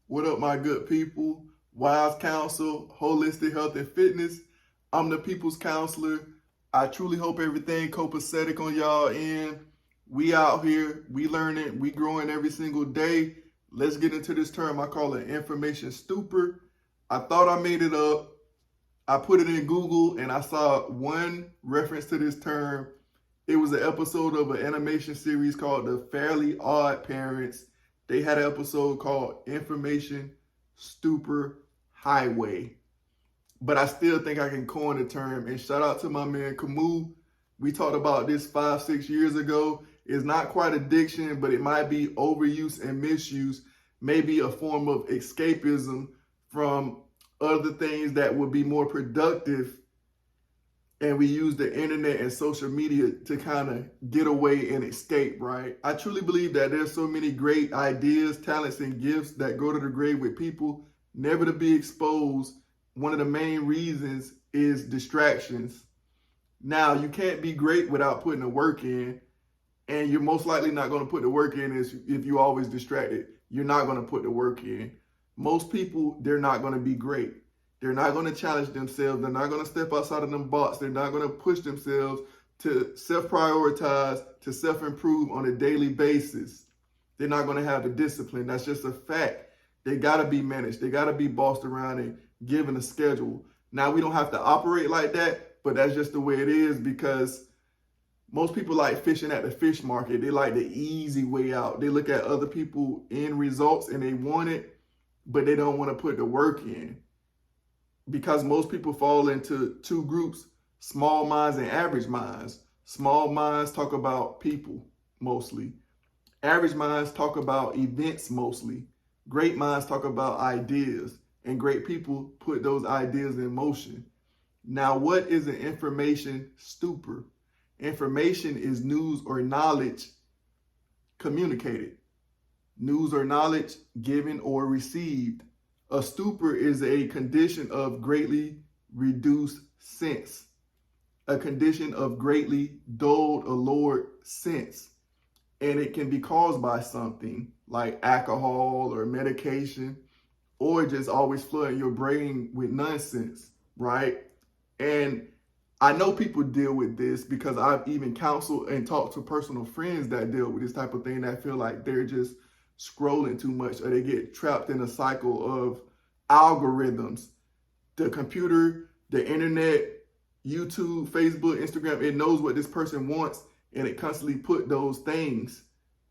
What up, my good people? Wise Counsel, Holistic Health and Fitness. I'm the People's Counselor. I truly hope everything copacetic on y'all end. We out here, we learning, we growing every single day. Let's get into this term I call it information stupor. I thought I made it up. I put it in Google and I saw one reference to this term. It was an episode of an animation series called The Fairly Odd Parents. They had an episode called Information Stupor Highway. But I still think I can coin the term. And shout out to my man Camus. We talked about this 5-6 years ago. It's not quite addiction, but it might be overuse and misuse, maybe a form of escapism from other things that would be more productive. And we use the internet and social media to kind of get away and escape, right? I truly believe that there's so many great ideas, talents, and gifts that go to the grave with people, never to be exposed. One of the main reasons is distractions. Now, you can't be great without putting the work in, and you're most likely not going to put the work in if you're always distracted. You're not going to put the work in. Most people, they're not going to be great. They're not going to challenge themselves. They're not going to step outside of them box. They're not going to push themselves to self-prioritize, to self-improve on a daily basis. They're not going to have the discipline. That's just a fact. They got to be managed. They got to be bossed around and given a schedule. Now, we don't have to operate like that, but that's just the way it is because most people like fishing at the fish market. They like the easy way out. They look at other people end results and they want it, but they don't want to put the work in. Because most people fall into two groups, small minds and average minds. Small minds talk about people mostly. Average minds talk about events mostly. Great minds talk about ideas. And great people put those ideas in motion. Now, what is an information stupor? Information is news or knowledge communicated. News or knowledge given or received. A stupor is a condition of greatly reduced sense, a condition of greatly dulled or lowered sense. And it can be caused by something like alcohol or medication, or just always flooding your brain with nonsense, right? And I know people deal with this because I've even counseled and talked to personal friends that deal with this type of thing that feel like they're just scrolling too much or they get trapped in a cycle of algorithms. The computer, the internet, YouTube, Facebook, Instagram, it knows what this person wants and it constantly put those things,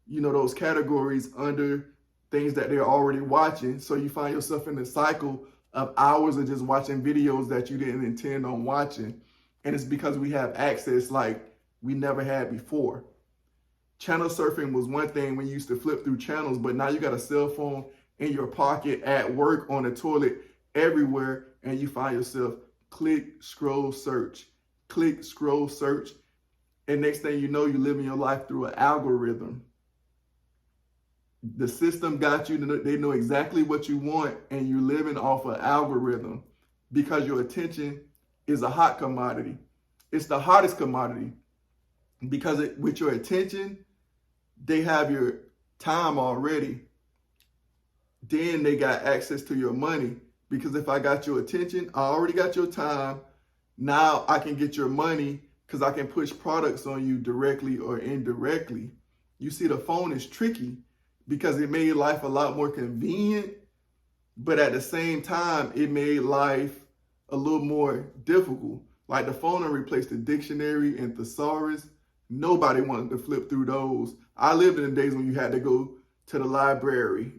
those categories under things that they're already watching. So you find yourself in a cycle of hours of just watching videos that you didn't intend on watching. And it's because we have access like we never had before. Channel surfing was one thing when you used to flip through channels, but now you got a cell phone in your pocket, at work, on the toilet, everywhere, and you find yourself click, scroll, search, and next thing you know, you're living your life through an algorithm. The system got you, they know exactly what you want, and you're living off an algorithm because your attention is a hot commodity. It's the hottest commodity because with your attention, they have your time already. Then they got access to your money because if I got your attention, I already got your time. Now I can get your money because I can push products on you directly or indirectly. You see, the phone is tricky because it made life a lot more convenient, but at the same time, it made life a little more difficult. Like the phone replaced the dictionary and thesaurus. Nobody wanted to flip through those. I lived in the days when you had to go to the library,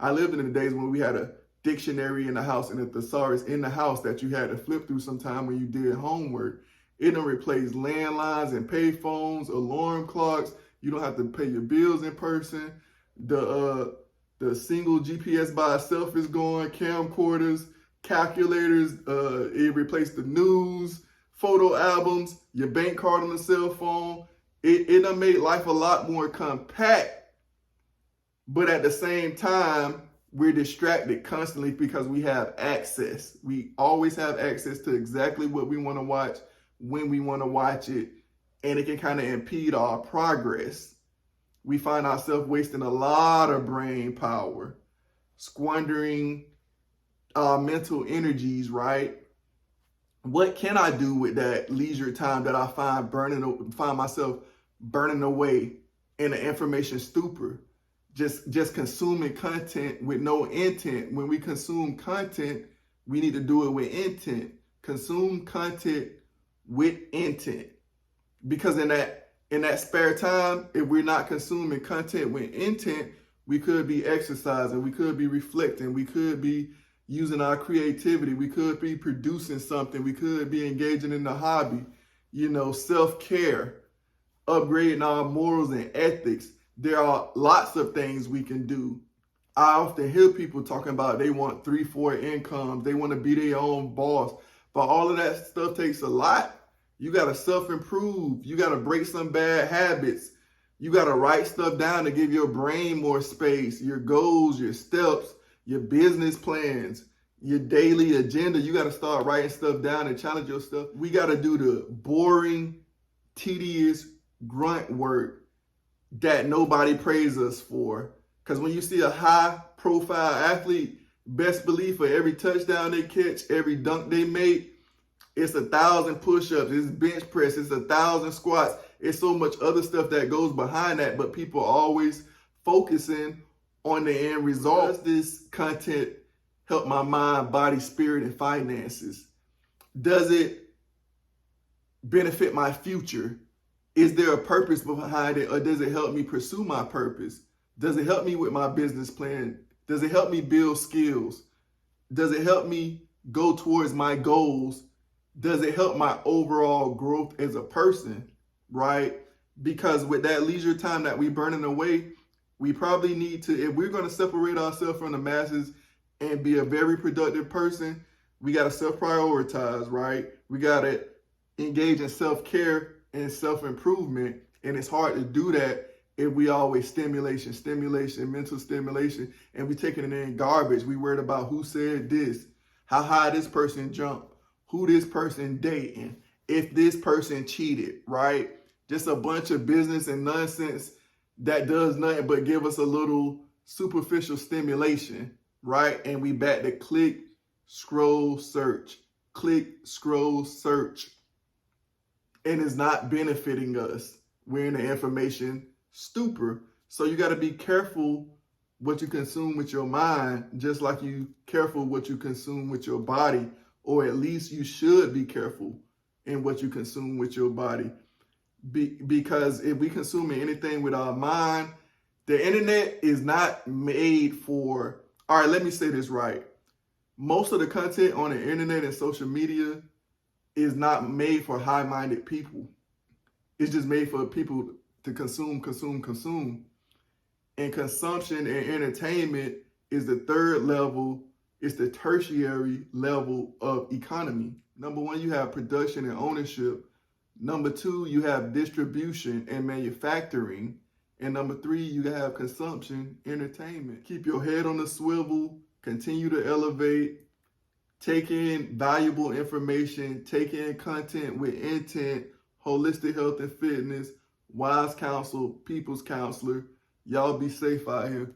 I lived in the days when we had a dictionary in the house and a thesaurus in the house that you had to flip through sometime when you did homework. It done replaced landlines and pay phones, alarm clocks. You don't have to pay your bills in person. The single GPS by itself is gone, camcorders, calculators, it replaced the news, photo albums, your bank card on the cell phone. It done made life a lot more compact, but at the same time, we're distracted constantly because we have access. We always have access to exactly what we want to watch, when we want to watch it, and it can kind of impede our progress. We find ourselves wasting a lot of brain power. squandering mental energies, right? What can I do with that leisure time that I find myself burning away in an information stupor? Just consuming content with no intent. When we consume content, we need to do it with intent. Consume content with intent. Because in that spare time, if we're not consuming content with intent, we could be exercising, we could be reflecting, we could be using our creativity, we could be producing something, we could be engaging in a hobby, self-care, upgrading our morals and ethics. There are lots of things we can do. I often hear people talking about they want 3-4 incomes, they want to be their own boss, but all of that stuff takes a lot. You got to self-improve. You got to break some bad habits. You got to write stuff down to give your brain more space, your goals, your steps, your business plans, your daily agenda. You got to start writing stuff down and challenge yourself. We got to do the boring, tedious grunt work that nobody praises us for. Because when you see a high-profile athlete, best believe for every touchdown they catch, every dunk they make, it's 1,000 push-ups, it's bench press, it's 1,000 squats. It's so much other stuff that goes behind that, but people are always focusing on the end result. Does this content help my mind, body, spirit, and finances? Does it benefit my future? Is there a purpose behind it, or does it help me pursue my purpose? Does it help me with my business plan? Does it help me build skills? Does it help me go towards my goals? Does it help my overall growth as a person, right? Because with that leisure time that we burning away, we probably need to, if we're going to separate ourselves from the masses and be a very productive person, we got to self-prioritize, right? We got to engage in self-care and self-improvement. And it's hard to do that if we always stimulation, mental stimulation, and we taking it in garbage. We worried about who said this, how high this person jumped, who this person dating, if this person cheated, right? Just a bunch of business and nonsense that does nothing but give us a little superficial stimulation, right? And we back to click, scroll, search, click, scroll, search. And it's not benefiting us. We're in the information stupor. So you got to be careful what you consume with your mind, just like you careful what you consume with your body. Or at least you should be careful in what you consume with your body. Because if we consume anything with our mind, the internet is not made for, all right, let me say this right. Most of the content on the internet and social media is not made for high-minded people. It's just made for people to consume. And consumption and entertainment is the third level. It's the tertiary level of economy. Number one, you have production and ownership. Number two, you have distribution and manufacturing. And number three, you have consumption, entertainment. Keep your head on the swivel, continue to elevate, take in valuable information, take in content with intent, holistic health and fitness, wise counsel, people's counselor. Y'all be safe out here.